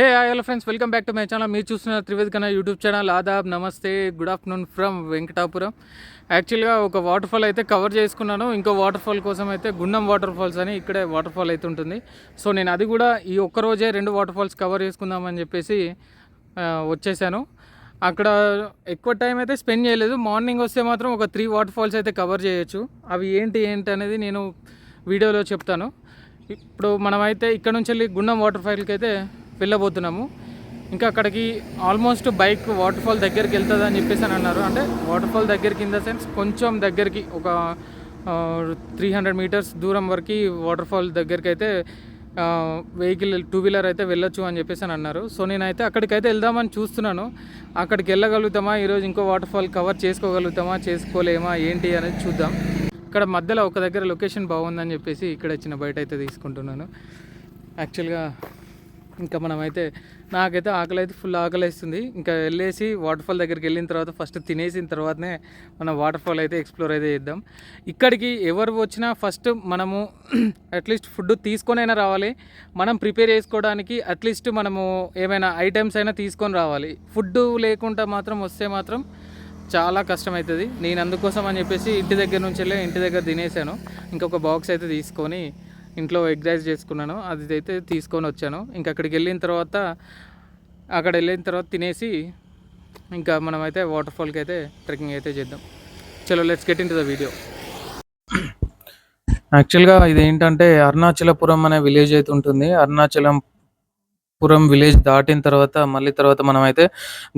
Hey hello friends, welcome back to my channel. మీరు చూస్తున్న త్రివేది కన్నా యూట్యూబ్ ఛానల్. ఆదాబ్, నమస్తే, గుడ్ ఆఫ్టర్నూన్ ఫ్రమ్ వెంకటాపురం. యాక్చువల్గా ఒక వాటర్ ఫాల్ అయితే కవర్ చేసుకున్నాను. ఇంకో వాటర్ ఫాల్ కోసం అయితే గుండం వాటర్ ఫాల్స్ అని ఇక్కడే వాటర్ ఫాల్ అయితే ఉంటుంది. సో నేను అది కూడా ఈ ఒక్కరోజే 2 వాటర్ ఫాల్స్ కవర్ చేసుకుందామని చెప్పేసి వచ్చేసాను. అక్కడ ఎక్కువ టైం అయితే స్పెండ్ చేయలేదు. మార్నింగ్ వస్తే మాత్రం ఒక 3 వాటర్ ఫాల్స్ అయితే కవర్ చేయొచ్చు. అవి ఏంటి అనేది నేను వీడియోలో చెప్తాను. ఇప్పుడు మనమైతే ఇక్కడ నుంచి వెళ్ళి గుండం వాటర్ ఫాల్కి అయితే వెళ్ళబోతున్నాము. ఇంకా అక్కడికి ఆల్మోస్ట్ బైక్ వాటర్ ఫాల్ దగ్గరికి వెళ్తుంది అని చెప్పేసి అని అన్నారు. అంటే వాటర్ ఫాల్ దగ్గరికి ఇన్ ద సెన్స్ కొంచెం దగ్గరికి ఒక 300 మీటర్స్ దూరం వరకు వాటర్ ఫాల్ దగ్గరికి అయితే వెహికల్ 2 వీలర్ అయితే వెళ్ళొచ్చు అని చెప్పేసి అని అన్నారు. సో నేనైతే అక్కడికైతే వెళ్దామని చూస్తున్నాను. అక్కడికి వెళ్ళగలుగుతామా, ఈరోజు ఇంకో వాటర్ ఫాల్ కవర్ చేసుకోగలుగుతామా, చేసుకోలేమా ఏంటి అనేది చూద్దాం. ఇక్కడ మధ్యలో ఒక దగ్గర లొకేషన్ బాగుందని చెప్పేసి ఇక్కడ చిన్న బయట అయితే తీసుకుంటున్నాను. యాక్చువల్గా ఇంకా మనమైతే నాకైతే ఆకలి అయితే ఫుల్ ఆకలిస్తుంది. ఇంకా వెళ్ళేసి వాటర్ ఫాల్ దగ్గరికి వెళ్ళిన తర్వాత ఫస్ట్ తినేసిన తర్వాతనే మనం వాటర్ ఫాల్ అయితే ఎక్స్ప్లోర్ అయితే చేద్దాం. ఇక్కడికి ఎవరు వచ్చినా ఫస్ట్ మనము అట్లీస్ట్ ఫుడ్ తీసుకొనైనా రావాలి. మనం ప్రిపేర్ చేసుకోవడానికి అట్లీస్ట్ మనము ఏమైనా ఐటమ్స్ అయినా తీసుకొని రావాలి. ఫుడ్ లేకుండా మాత్రం వస్తే మాత్రం చాలా కష్టమవుతుంది. నేను అందుకోసం అని చెప్పేసి ఇంటి దగ్గర తినేసాను. ఇంకొక బాక్స్ అయితే తీసుకొని ఇంట్లో ఎగ్ రైస్ చేసుకున్నాను. అది అయితే తీసుకొని వచ్చాను. ఇంకా అక్కడికి వెళ్ళిన తర్వాత తినేసి ఇంకా మనమైతే వాటర్ ఫాల్కి అయితే ట్రెక్కింగ్ అయితే చేద్దాం. చలో let's get in to the video. యాక్చువల్గా ఇదేంటంటే అరుణాచలపురం అనే విలేజ్ అయితే ఉంటుంది. అరుణాచలపురం విలేజ్ దాటిన తర్వాత మనమైతే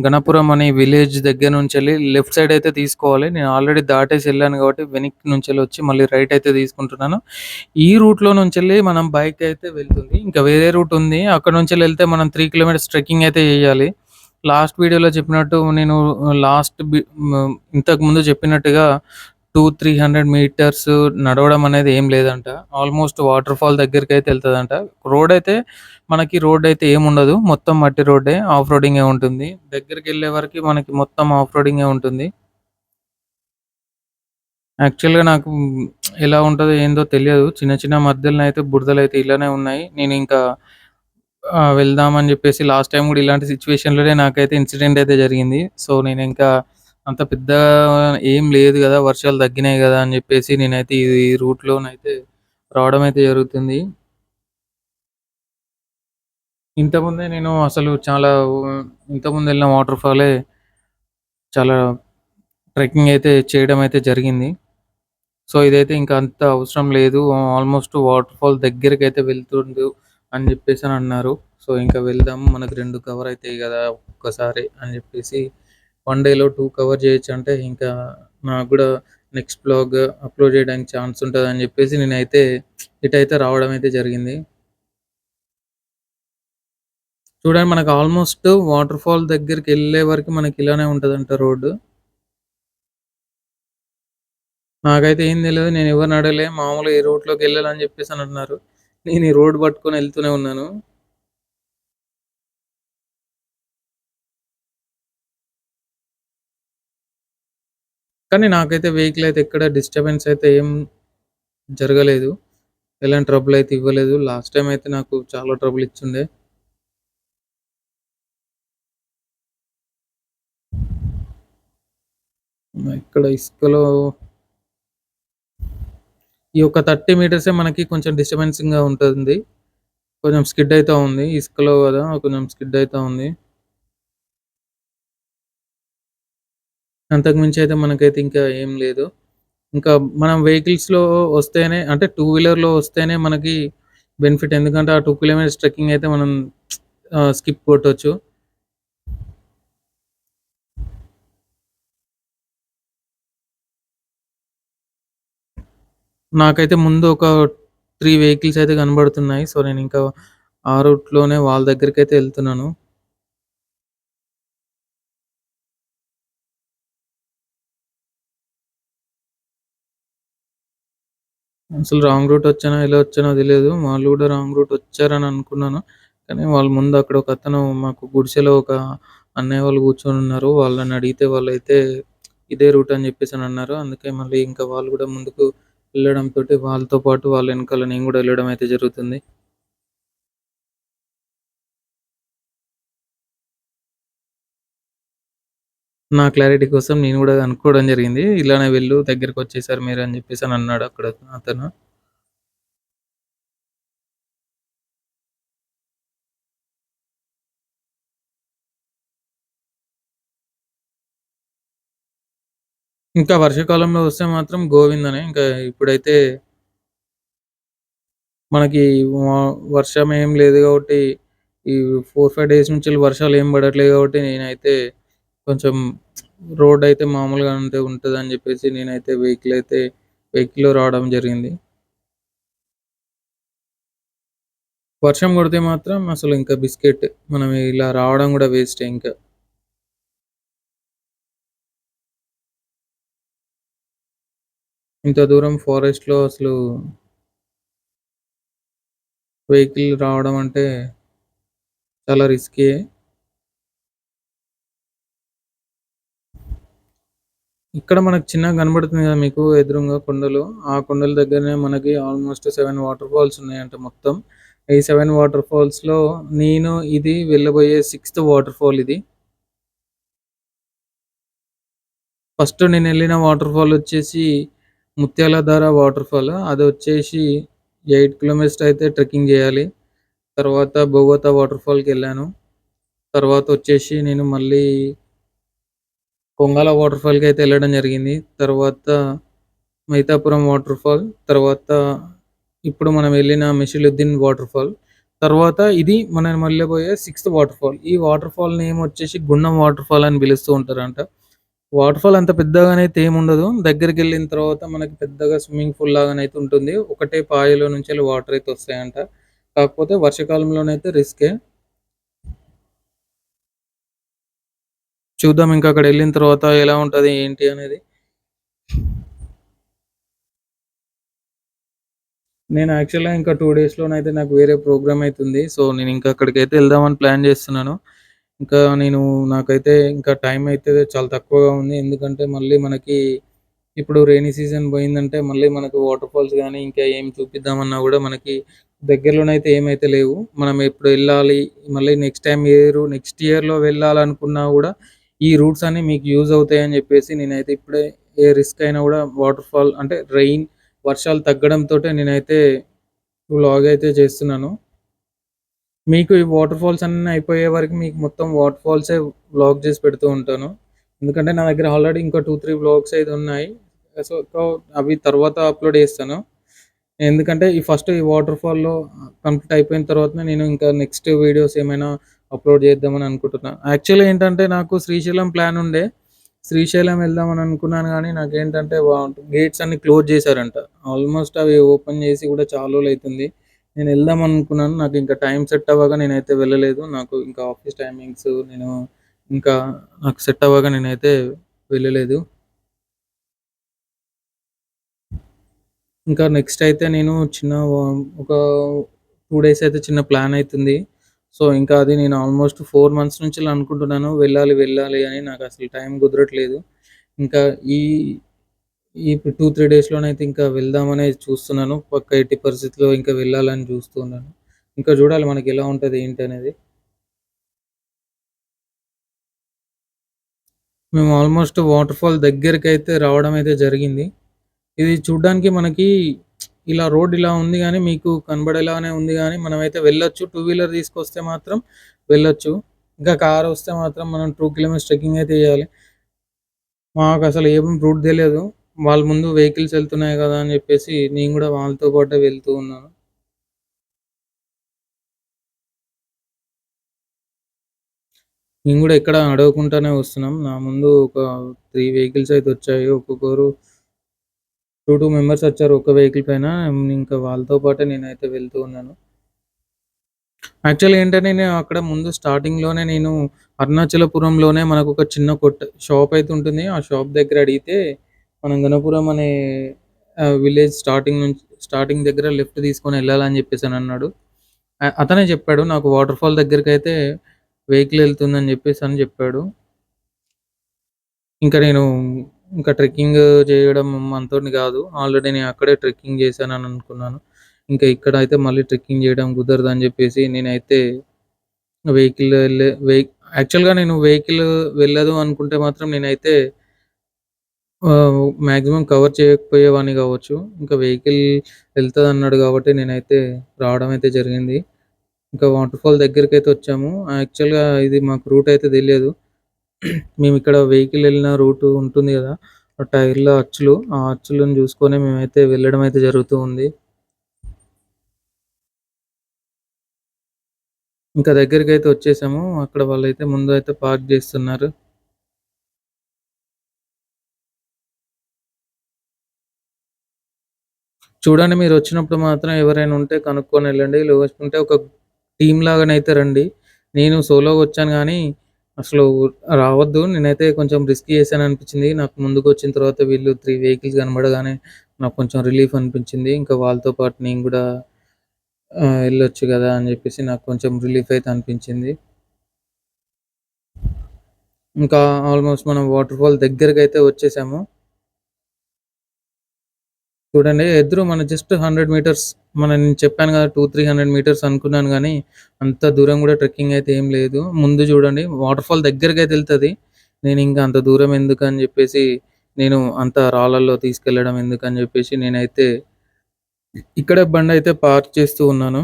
గణపురం అనే విలేజ్ దగ్గర నుంచి వెళ్ళి లెఫ్ట్ సైడ్ అయితే తీసుకోవాలి. నేను ఆల్రెడీ దాటేసి వెళ్ళాను కాబట్టి వెనక్కి నుంచి వెళ్ళి వచ్చి మళ్ళీ రైట్ అయితే తీసుకుంటున్నాను. ఈ రూట్లో నుంచి వెళ్ళి మనం బైక్ అయితే వెళ్తుంది. ఇంకా వేరే రూట్ ఉంది, అక్కడ నుంచి వెళ్తే మనం 3 కిలోమీటర్స్ ట్రెక్కింగ్ అయితే చేయాలి. లాస్ట్ వీడియోలో చెప్పినట్టు నేను ఇంతకు ముందు చెప్పినట్టుగా 200-300 మీటర్స్ నడవడం అనేది ఏం లేదంట. ఆల్మోస్ట్ వాటర్ ఫాల్ దగ్గరికి అయితే వెళ్తుందంట. రోడ్ అయితే ఏముండదు, మొత్తం మట్టి రోడ్డే, ఆఫ్ రోడింగే ఉంటుంది. దగ్గరికి వెళ్ళే వరకు మనకి మొత్తం ఆఫ్ రోడింగే ఉంటుంది. యాక్చువల్‌గా నాకు ఎలా ఉంటదో ఏందో తెలియదు. చిన్న చిన్న మధ్యలోనైతే బురదలైతే ఇలానే ఉన్నాయి. నేను ఇంకా వెళ్దామని చెప్పేసి లాస్ట్ టైమ్ కూడా ఇలాంటి సిట్యుయేషన్‌లోనే నాకైతే ఇన్సిడెంట్ అయితే జరిగింది. సో నేను ఇంకా అంత పెద్ద ఏం లేదు గదా, వర్షాలు తగ్గినాయి గదా అని చెప్పేసి నేనైతే ఈ రూట్‌లోనైతే రావడం అయితే జరుగుతుంది. ఇంతకుముందే నేను అసలు ఇంతకుముందు వెళ్ళిన వాటర్ ఫాలే చాలా ట్రెక్కింగ్ అయితే చేయడం అయితే జరిగింది. సో ఇదైతే ఇంకా అంత అవసరం లేదు. ఆల్మోస్ట్ వాటర్ ఫాల్ దగ్గరికైతే వెళ్తుండు అని చెప్పేసి అన్నారు. సో ఇంకా వెళ్దాము. మనకు 2 కవర్ అయితాయి గదా ఒక్కసారి అని చెప్పేసి 1 డేలో 2 కవర్ చేయొచ్చంటే ఇంకా నాకు గూడా నెక్స్ట్ వ్లాగ్ అప్‌లోడ్ చేయడానికి ఛాన్స్ ఉంటదని చెప్పేసి నేనైతే ఇటైతే రావడం అయితే జరిగింది. చూడండి, మనకు ఆల్మోస్ట్ వాటర్ ఫాల్ దగ్గరికెళ్ళే వరకు మనకి ఇలానే ఉంటదంట రోడ్డు. నాకైతే ఏం తెలీదు. నేను ఎవరిని అడగలే. మామూలుగా ఈ రూట్‌లోకెళ్ళాలని చెప్పేసి అన్నారు. నేను ఈ రోడ్ పట్టుకొని ఎళ్తూనే ఉన్నాను. కానీ నాకైతే వెహికల్ అయితే ఎక్కడ డిస్టర్బెన్స్ అయితే ఏం జరగలేదు. ఎలాంటి ట్రబుల్ అయితే ఇవ్వలేదు. లాస్ట్ టైమ్ అయితే నాకు చాలా ట్రబుల్ ఇచ్చుండే. ఇక్కడ ఇసుకలో ఈ యొక్క 30 మీటర్సే మనకి కొంచెం డిస్టర్బెన్సింగ్‌గా ఉంటుంది. కొంచెం స్కిడ్ అయితా ఉంది. ఇసుకలో గదా, కొంచెం స్కిడ్ అయితా ఉంది. అంతకు మించి అయితే మనకైతే ఇంకా ఏం లేదు. ఇంకా మనం వెహికల్స్‌లో వస్తేనే, అంటే 2 వీలర్‌లో వస్తేనే మనకి బెనిఫిట్. ఎందుకంటే ఆ 2 కిలోమీటర్స్ ట్రెక్కింగ్ అయితే మనం స్కిప్ కొట్టొచ్చు. నాకైతే ముందు ఒక 3 వెహికల్స్ అయితే కనబడుతున్నాయి. సో నేనింకా ఆ రూట్‌లోనే వాళ్ళ దగ్గరికైతే ఎళ్తున్నాను. అసలు రాంగ్ రూట్ వచ్చానో, ఎలా వచ్చానో తెలీదు. వాళ్ళు గూడా రాంగ్ రూట్ వచ్చారని అనుకున్నాను. కానీ వాళ్ళ ముందు అక్కడ ఒకతను, మాకు గుడిసెలో ఒక అన్నయ్య వాళ్ళు కూర్చొనున్నారు. వాళ్ళని అడిగితే వాళ్ళైతే ఇదే రూట్ అని చెప్పేసనన్నారు. అందుకే మళ్ళీ ఇంకా వాళ్ళు గూడా ముందుకు వెళ్ళడంతోటి వాళ్ళతో పాటు వాళ్ళ ఎనకాల నేను గూడా వెళ్ళడం అయితే జరుగుతుంది. నా క్లారిటీ కోసం నేను గూడా కనుక్కోవడం జరిగింది. ఇలానే వెళ్ళు దగ్గరకొచ్చేసారు మీరు అని జెప్పేసని అన్నాడు అక్కడ అతను. ఇంకా వర్షాకాలంలో వస్తే మాత్రం గోవిందనే. ఇంకా ఇప్పుడైతే మనకి వ వర్షం ఏం లేదు గాబట్టి, ఈ 4, 5 డేస్ నుంచెల్లి వర్షాలేం పడట్లేదు గాబట్టి, నేనైతే కొంచెం రోడ్డయితే మామూలుగా ఉంటదని జెప్పేసి నేనైతే వెహికల్‌లో రావడం జరిగింది. వర్షం కొడితే మాత్రం అసలు ఇంకా బిస్కెట్. మనం ఇలా రావడం గూడా వేస్టే ఇంక. ఇంత దూరం ఫారెస్ట్‌లో అసలు వెహికల్ రావడం అంటే చాలా రిస్కీయే. ఇక్కడ మనకు చిన్నగా కనబడుతుంది గదా మీకు ఎదురుంగా కొండలు. ఆ కొండల దగ్గరనే మనకి ఆల్‌మోస్ట్ 7 వాటర్ ఫాల్స్ ఉన్నాయంట మొత్తం. ఈ 7 వాటర్ ఫాల్స్‌లో నేను ఇది వెళ్ళబోయే సిక్స్త్ వాటర్ ఫాల్ ఇది. ఫస్ట్ నేనెళ్ళిన వాటర్ ఫాల్ వచ్చేసి ముత్యాలధార వాటర్ ఫాల్. అదొచ్చేసి 8 కిలోమీటర్స్ అయితే ట్రెక్కింగ్ జేయాలి. తర్వాత బొగోతా వాటర్ ఫాల్‌కెళ్ళాను. తర్వాతొచ్చేసి నేను మళ్ళీ కొంగాల వాటర్ ఫాల్‌కయితే ఎళ్ళడం జరిగింది. తర్వాత మైతాపురం వాటర్ ఫాల్, తర్వాత ఇప్పుడు మనం వెళ్ళిన మెషిలుద్దీన్ వాటర్ ఫాల్. తర్వాత ఇది మనం వెళ్ళబోయే సిక్స్త్ వాటర్ ఫాల్. ఈ వాటర్ ఫాల్ నేమ్ వచ్చేసి గుండం వాటర్ ఫాల్ అని పిలుస్తూ ఉంటారంట. వాటర్ ఫాల్ అంత పెద్దగానైతే ఏముండదు. దగ్గరికెళ్ళిన తర్వాత మనకి పెద్దగా స్విమ్మింగ్ పూల్ లాగానైతే ఉంటుంది. ఒకటే పాయలో నుంచెల్లి వాటర్ అయితే వస్తాయంట. కాకపోతే వర్షాకాలంలోనైతే రిస్కే. చూద్దాం ఇంకా అక్కడెళ్ళిన తర్వాత ఎలా ఉంటది ఏంటి అనేది. నేను యాక్చువల్‌గా ఇంకా 2 డేస్‌లోనైతే నాకు వేరే ప్రోగ్రామ్ అయితుంది. సో, నేనింక అక్కడికైతే ఎళ్దామని ప్లాన్ జేస్తున్నాను. ఇంకా నేను నాకైతే ఇంకా టైం అయితే చాలా తక్కువగా ఉంది. ఎందుకంటే మళ్ళీ మనకి ఇప్పుడు రెయినీ సీజన్ బోయిందంటే మళ్ళీ మనకు వాటర్ ఫాల్స్ గానీ, ఇంకా ఏం చూపిద్దామన్నా గూడా మనకి దగ్గరలోనైతే ఏమైతే లేవు. మనం ఎప్పుడు ఎళ్ళాలి, మళ్ళీ నెక్స్ట్ ఇయర్‌లో వెళ్ళాలనుకున్నా గూడా ఈ రూట్స్ అన్నీ మీకు యూజ్ అవుతాయని జెప్పేసి నేనైతే ఇప్పుడే ఏ రిస్క్ అయినా గూడా వాటర్ ఫాల్ అంటే వర్షాలు తగ్గడంతోటే నేనైతే వ్లాగ్ అయితే చేస్తున్నాను. మీకు ఈ వాటర్ ఫాల్స్ అన్నీ అయిపోయే వరకు మీకు మొత్తం వాటర్ ఫాల్సే వ్లాగ్ చేసి పెడుతూ ఉంటాను. ఎందుకంటే నా దగ్గర ఆల్రెడీ ఇంకా 2, 3 వ్లాగ్స్ అయితే ఉన్నాయి. సో, అవి తర్వాత అప్‌లోడ్ చేస్తాను. ఎందుకంటే ఈ వాటర్ ఫాల్‌లో కంప్లీట్ అయిపోయిన తర్వాతనే నేను ఇంకా నెక్స్ట్ వీడియోస్ ఏమైనా అప్‌లోడ్ చేద్దామని అనుకుంటున్నా. యాక్చువల్‌గా ఏంటంటే నాకు శ్రీశైలం ప్లాన్ ఉండే. శ్రీశైలం వెళ్దామని అనుకున్నాను గానీ నాకేంటంటే గేట్స్ అన్నీ క్లోజ్ చేశారంట. ఆల్మోస్ట్ అవి ఓపెన్ చేసి కూడా చాలా రోజులైతుంది. నేను వెళ్దాం అనుకున్నాను. నాకు ఇంకా టైం సెట్ అవ్వక నేనైతే వెళ్ళలేదు. నాకు ఇంకా ఆఫీస్ టైమింగ్స్ ఇంకా నాకు సెట్ అవ్వక నేనైతే వెళ్ళలేదు. ఇంకా నెక్స్ట్ అయితే నేను ఒక 2 డేస్ అయితే చిన్న ప్లాన్ అయితుంది. సో, ఇంకా అది నేను ఆల్మోస్ట్ 4 మంత్స్ నుంచి ఇలా అనుకుంటున్నాను. వెళ్ళాలి, వెళ్ళాలి అని నాకసలు టైం కుదరట్లేదు. ఇంకా ఈ ఈ 2, 3 డేస్‌లోనైతే ఇంకా వెళ్దామనే చూస్తున్నాను. పక్కా ఎట్టి పరిస్థితిలో ఇంకా వెళ్ళాలని చూస్తున్నాను. ఇంకా చూడాలి మనకెలా ఉంటది ఏంటనేది. మేము ఆల్మోస్ట్ వాటర్ ఫాల్ దగ్గరికైతే రావడం అయితే జరిగింది. ఇది చూడ్డానికి మనకి ఇలా రోడ్ ఇలా ఉంది గానీ, మీకు కనబడేలానే ఉంది గానీ, మనమైతే వెళ్ళొచ్చు. టూ వీలర్ తీసుకొస్తే మాత్రం వెళ్ళొచ్చు. ఇంకా కారొస్తే మాత్రం మనం 2 కిలోమీటర్స్ ట్రెక్కింగ్ అయితే చేయాలి. మాకసలు ఏం రూట్ తెలీదు. వాళ్ళు ముందు వెహికల్స్ ఎళ్తున్నాయి గదా! అని జెప్పేసి నేను గూడా వాళ్ళతో పాటే వెళ్తూ ఉన్నాను. మేము గూడా ఎక్కడ అడగకుండానే వస్తున్నాం. నా ముందు ఒక 3 వెహికల్స్ అయితే వచ్చాయి. ఒక్కొక్కరు 2 మెంబర్స్ వచ్చారు ఒక్క వెహికల్ పైన. ఇంకా వాళ్ళతో పాటే నేనైతే వెళ్తూ ఉన్నాను. యాక్చువల్‌గా ఏంటంటే నేను అక్కడ ముందు స్టార్టింగ్‌లోనే నేను అరుణాచలపురంలోనే మనకొక చిన్న షాప్ అయితే ఉంటుంది. ఆ షాప్ దగ్గర అడిగితే మనం గణపురం అనే విలేజ్ స్టార్టింగ్ దగ్గర లెఫ్ట్ తీసుకొని ఎళ్ళాలని జెప్పేసనన్నాడు. అతనే చెప్పాడు నాకు వాటర్ ఫాల్ దగ్గరికైతే వెహికల్ ఎళ్తుందని జెప్పేసని జెప్పాడు. ఇంక నేను ఇంకా ట్రెక్కింగ్ చేయడం మనతోని గాదు. ఆల్రెడీ నేను అక్కడే ట్రెక్కింగ్ చేశానని అనుకున్నాను. ఇంకా ఇక్కడైతే మళ్ళీ ట్రెక్కింగ్ చేయడం కుదరదని జెప్పేసి నేనైతే వెహికల్‌లో ఎళ్ళే వెహి యాక్చువల్‌గా నేను వెహికల్ వెళ్ళదు అనుకుంటే మాత్రం నేనైతే మాక్సిమం కవర్ చేయకపోయేవాడిని గావచ్చు. ఇంకా వెహికల్ వెళ్తదన్నాడు గాబట్టి నేనైతే రావడం అయితే జరిగింది. ఇంకా వాటర్‌ఫాల్ దగ్గరికైతే వచ్చాము. యాక్చువల్‌గా ఇది మాకు రూట్ అయితే తెలియదు. మేమిక్కడ వెహికల్ ఎళ్ళిన రూట్ ఉంటుంది గదా! ఆ టైర్‌ల అచ్చులు, ఆ అచ్చులను జూసుకొని మేమైతే వెళ్ళడం అయితే జరుగుతూ ఉంది. ఇంకా దగ్గరికైతే వచ్చేసాము. అక్కడ వాళ్ళైతే ముందు అయితే పార్క్ జేస్తున్నారు. చూడండి మీరొచ్చినప్పుడు మాత్రం ఎవరైనా ఉంటే కనుక్కొనెళ్ళండి. లేకుంటే ఒక టీమ్ లాగానైతే రండి. నేను సోలోగా వచ్చాను గానీ, అసలు రావద్దు. నేనైతే కొంచెం రిస్క్ చేశాననిపించింది. నాకు ముందుకొచ్చిన తర్వాత వీళ్ళు 3 వెహికల్స్ కనబడగానే నాకు కొంచెం రిలీఫ్ అనిపించింది. ఇంకా వాళ్ళతో పాటు నేను గూడా ఎళ్ళొచ్చు గదా! అని జెప్పేసి నాకు కొంచెం రిలీఫ్ అయితే అనిపించింది. ఇంకా ఆల్‌మోస్ట్ మనం వాటర్‌ఫాల్ దగ్గరకైతే వచ్చేసాము. చూడండి ఎదురు మన జస్ట్ 100 మీటర్స్ నేను చెప్పాను కదా! 300 మీటర్స్ అనుకున్నాను గానీ, అంత దూరం గూడా ట్రెక్కింగ్ అయితే ఏం లేదు. ముందు చూడండి వాటర్‌ఫాల్ దగ్గరకైతే ఎళ్తది. నేనింక అంత దూరం ఎందుకని జెప్పేసి, నేను అంత రాళ్ళల్లో తీసుకెళ్ళడం ఎందుకని జెప్పేసి నేనైతే ఇక్కడే బండయితే పార్క్ చేస్తూ ఉన్నాను.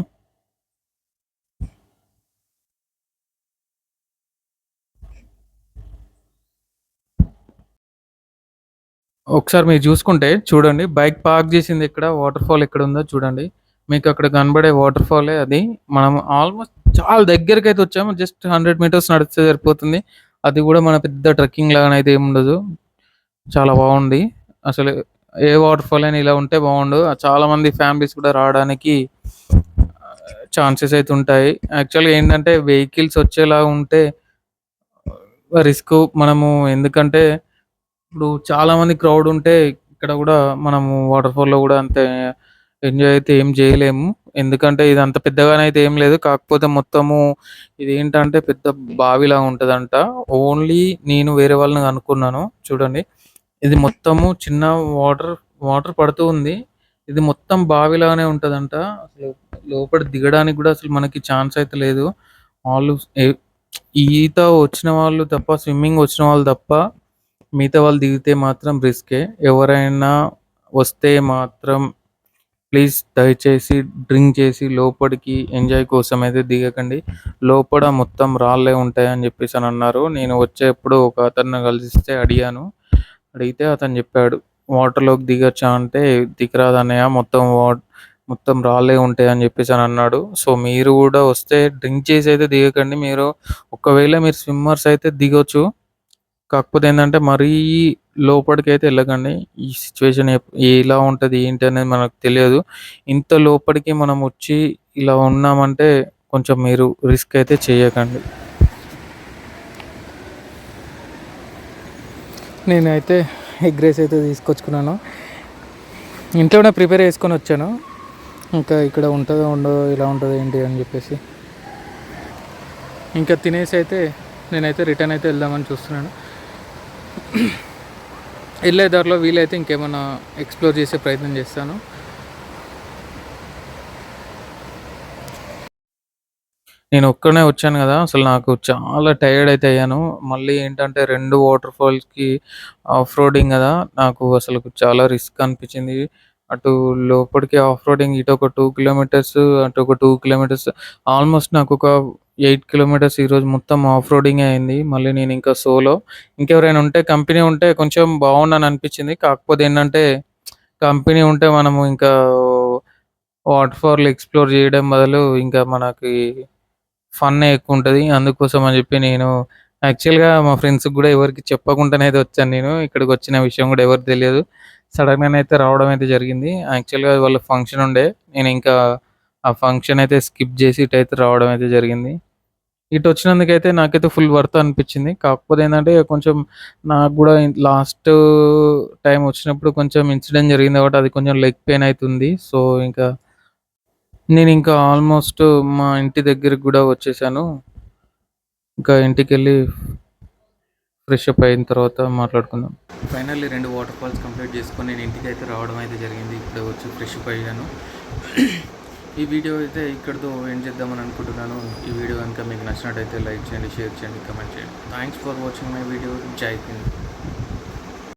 ఒకసారి మీరు జూసుకుంటే చూడండి బైక్ పార్క్ జేసింది ఎక్కడ, వాటర్‌ఫాల్ ఎక్కడుందో చూడండి. మీకక్కడ కనబడే వాటర్‌ఫాలే అది. మనం ఆల్‌మోస్ట్ చాలా దగ్గరికైతే వచ్చాము. జస్ట్ 100 మీటర్స్ నడిస్తే సరిపోతుంది. అది గూడా మన పెద్ద ట్రెక్కింగ్ లాగానైతే ఏముండదు. చాలా బావుంది. అసలు ఏ వాటర్‌ఫాల్ అయినా ఇలా ఉంటే బావుండు. చాలామంది ఫ్యామిలీస్ కూడా రావడానికి ఛాన్సెస్ అయితే ఉంటాయి. యాక్చువల్‌గా ఏంటంటే వెహికల్స్ వచ్చేలా ఉంటే రిస్కు మనము ఎందుకంటే ఇప్పుడు చాలామంది క్రౌడ్ ఉంటే ఇక్కడ గూడా మనము వాటర్‌ఫాల్‌లో గూడా అంతే ఎంజాయ్ అయితే ఏం జేయలేము. ఎందుకంటే ఇది అంత పెద్దగానైతే ఏం లేదు. కాకపోతే మొత్తము ఇదేంటంటే పెద్ద బావిలా ఉంటదంట. ఓన్లీ నేను వేరే వాళ్ళని కనుక్కున్నాను. చూడండి. ఇది మొత్తము చిన్న వాటర్, వాటర్ పడుతూ ఉంది. ఇది మొత్తం బావిలానే ఉంటదంట. అసలు లోపలికి దిగడానికి గూడా అసలు మనకి ఛాన్స్ అయితే లేదు. వాళ్ళు ఎ ఈత వచ్చిన వాళ్ళు తప్ప, స్విమ్మింగ్ వచ్చిన వాళ్ళు తప్ప మిగతా వాళ్ళు దిగితే మాత్రం రిస్కే. ఎవరైనా వస్తే మాత్రం ప్లీజ్ దయచేసి డ్రింక్ చేసి లోపలికి ఎంజాయ్ కోసమయితే దిగకండి. లోపల మొత్తం రాళ్ళే ఉంటాయని జెప్పేసనన్నారు. నేను వచ్చేప్పుడు ఒక అతన్ని కలిస్తే అడిగాను. అడిగితే అతను జెప్పాడు. "వాటర్‌లోకి దిగొచ్చా?" అంటే, "దిగరాదన్నయ్య మొత్తం రాళ్ళే ఉంటాయని" జెప్పేసనన్నాడు. సో, మీరు గూడా వస్తే డ్రింక్ చేసయితే దిగకండి. ఒకవేళ మీరు స్విమ్మర్స్ అయితే దిగొచ్చు. కాకపోతే ఏందంటే, మరీ లోపటికైతే ఎళ్ళకండి. ఈ సిట్యుయేషన్ ఎలా ఉంటది, ఏంటి అనేది మనకు తెలియదు. ఇంత లోపలికి మనమొచ్చి ఇలా ఉన్నామంటే, కొంచెం మీరు రిస్క్ అయితే చేయకండి. నేనైతే ఎగ్ రైస్ అయితే తీసుకొచ్చుకున్నాను. ఇంట్లోనే ప్రిపేర్ చేసుకొనొచ్చాను. ఇంకా ఇక్కడ ఉంటదో, ఉండదో, ఎలా ఉంటదో ఏంటి అని జెప్పేసి. ఇంకా తినేసి అయితే నేనైతే రిటర్న్ అయితే వెళ్దామని చూస్తున్నాను. ఎళ్ళే దారిలో వీలైతే ఇంకేమన్నా ఎక్స్‌ప్లోర్ చేసే ప్రయత్నం చేస్తాను. నేనొక్కడినే వచ్చాను గదా! అసలు నాకు చాలా టైర్డ్ అయితే అయ్యాను. మళ్ళీ ఏంటంటే 2 వాటర్ ఫాల్స్‌కి ఆఫ్ రోడింగ్ గదా! నాకు అసలు చాలా రిస్క్ అనిపించింది. అటు లోపలికి ఆఫ్ రోడింగ్ ఇటొక 2 కిలోమీటర్స్, అటొక 2 కిలోమీటర్స్ ఆల్మోస్ట్ నాకొక 8 కిలోమీటర్స్ ఈరోజు మొత్తం ఆఫ్ రోడింగే అయింది. మళ్ళీ నేనింకా సోలో. ఇంకెవరైనా ఉంటే కంపెనీ ఉంటే కొంచెం బావుండని అనిపించింది. కాకపోతే ఏంటంటే కంపెనీ ఉంటే మనము ఇంకా వాటర్ ఫాల్ ఎక్స్‌ప్లోర్ చేయడం బదులు ఇంకా మనకి ఫన్నే ఎక్కువుంటది. అందుకోసం అని జెప్పి నేను యాక్చువల్‌గా మా ఫ్రెండ్స్‌కి గూడా ఎవరికీ చెప్పకుండానైతే వచ్చాను నేను. ఇక్కడికొచ్చిన విషయం గూడా ఎవరికీ తెలియదు. సడెన్‌గానైతే రావడం అయితే జరిగింది. యాక్చువల్‌గా వాళ్ళ ఫంక్షన్ ఉండే. నేనింకా ఆ ఫంక్షన్ అయితే స్కిప్ జేసి ఇటైతే రావడం అయితే జరిగింది. ఇటొచ్చినందుకైతే నాకైతే ఫుల్ వర్త్ అనిపిచ్చింది. కాకపోతే ఏందంటే కొంచెం నాకు గూడా లాస్ట్ టైమ్ వచ్చినప్పుడు కొంచెం ఇన్సిడెంట్ జరిగింది కాబట్టి అది కొంచెం లెగ్ పెయిన్ అయితుంది. సో, ఇంకా నేనింకా ఆల్మోస్ట్ మా ఇంటి దగ్గరికి గూడా వచ్చేసాను. ఇంకా ఇంటికెళ్ళి ఫ్రెష్ అప్ అయిన తర్వాత మాట్లాడుకుందాం. ఫైనల్లీ 2 వాటర్ ఫాల్స్ కంప్లీట్ చేసుకొని నేను ఇంటికైతే రావడం అయితే జరిగింది. ఇప్పుడే వచ్చి ఫ్రెష్ అప్ అయ్యాను. ఈ వీడియో అయితే ఇక్కడితో ఎండ్ చేద్దామని అనుకుంటున్నాను. ఈ వీడియో కనుక మీకు నచ్చినట్టయితే లైక్ చేయండి, షేర్ చేయండి, కమెంట్ చేయండి. Thanks for watching my video. జై హింద్.